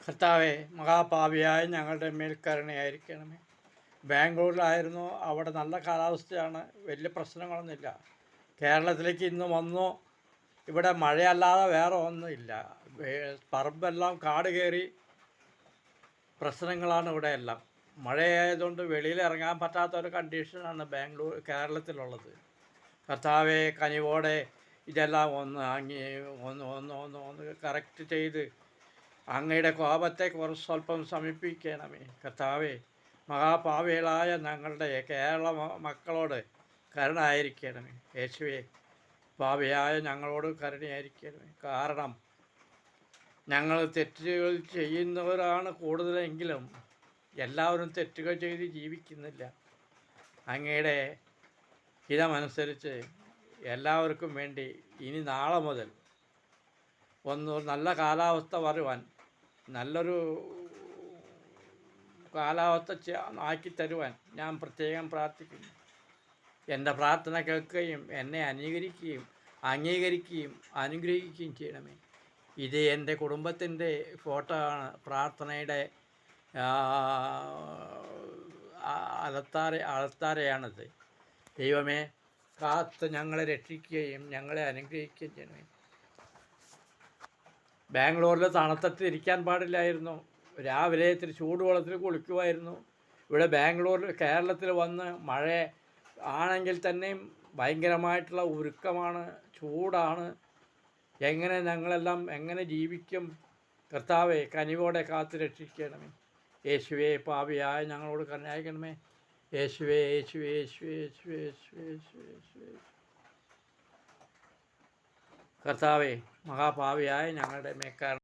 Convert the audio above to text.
കർത്താവെ, മഹാപാപിയായ ഞങ്ങളുടെ മേൽ കരുണയായിരിക്കണമേ. ബാംഗ്ലൂരിലായിരുന്നു, അവിടെ നല്ല കാലാവസ്ഥയാണ്, വലിയ പ്രശ്നങ്ങളൊന്നുമില്ല. കേരളത്തിലേക്ക് ഇന്ന് വന്നു, ഇവിടെ മഴയല്ലാതെ വേറെ ഒന്നുമില്ല. പറമ്പെല്ലാം കാട് കയറി പ്രശ്നങ്ങളാണ് ഇവിടെ എല്ലാം. മഴയായതുകൊണ്ട് വെളിയിൽ ഇറങ്ങാൻ പറ്റാത്തൊരു കണ്ടീഷനാണ് കേരളത്തിലുള്ളത്. കർത്താവെ, കനിവോടെ ഇതെല്ലാം ഒന്ന് കറക്റ്റ് ചെയ്ത് അങ്ങയുടെ കോപത്തെ കുറച്ച് സ്വല്പം ശമിപ്പിക്കണമേ. കർത്താവെ, മഹാപാപികളായ ഞങ്ങളുടെ കേരള മക്കളോട് കരുണയായിരിക്കണമേ. യേശുവേ, പാപിയായ ഞങ്ങളോട് കരുണയായിരിക്കണമേ. കാരണം ഞങ്ങൾ തെറ്റുകൾ ചെയ്യുന്നവരാണ് കൂടുതലെങ്കിലും എല്ലാവരും തെറ്റുകൾ ചെയ്ത് ജീവിക്കുന്നില്ല. അങ്ങയുടെ ഹിതമനുസരിച്ച് എല്ലാവർക്കും വേണ്ടി ഇനി നാളെ മുതൽ നല്ല കാലാവസ്ഥ വരുവാൻ, നല്ലൊരു കാലാവസ്ഥ ആക്കി തരുവാൻ ഞാൻ പ്രത്യേകം പ്രാർത്ഥിക്കുന്നു. എൻ്റെ പ്രാർത്ഥന കേൾക്കുകയും എന്നെ അംഗീകരിക്കുകയും അനുഗ്രഹിക്കുകയും ചെയ്യണമേ. ഇത് എൻ്റെ കുടുംബത്തിൻ്റെ ഫോട്ടോ ആണ്. പ്രാർത്ഥനയുടെ അളത്താരയാണിത്. ദൈവമേ, കാത്ത് ഞങ്ങളെ രക്ഷിക്കുകയും ഞങ്ങളെ അനുഗ്രഹിക്കുകയും ചെയ്യണമേ. ബാംഗ്ലൂരിൽ തണുത്തിട്ട് ഇരിക്കാൻ പാടില്ലായിരുന്നു. രാവിലെ ഇത്തിരി ചൂടുവെള്ളത്തിൽ കുളിക്കുമായിരുന്നു. ഇവിടെ കേരളത്തിൽ വന്ന് മഴ ആണെങ്കിൽ തന്നെയും ഭയങ്കരമായിട്ടുള്ള ഉരുക്കമാണ്, ചൂടാണ്. ഞങ്ങളെല്ലാം എങ്ങനെ ജീവിക്കും? കർത്താവെ, കനിവോടെ കാത്ത് രക്ഷിക്കണമേ. യേശുവേ, പാപിയായ ഞങ്ങളോട് കരുണയായിരിക്കണമേ. യേശുവേ, യേശുവേ, യേശുവേ, യേശുവേ, യേശുവേ, യേശുവേ, യേശുവേ. കർത്താവെ, മഹാപാപിയായ ഞങ്ങളുടെ മേക്കാരൻ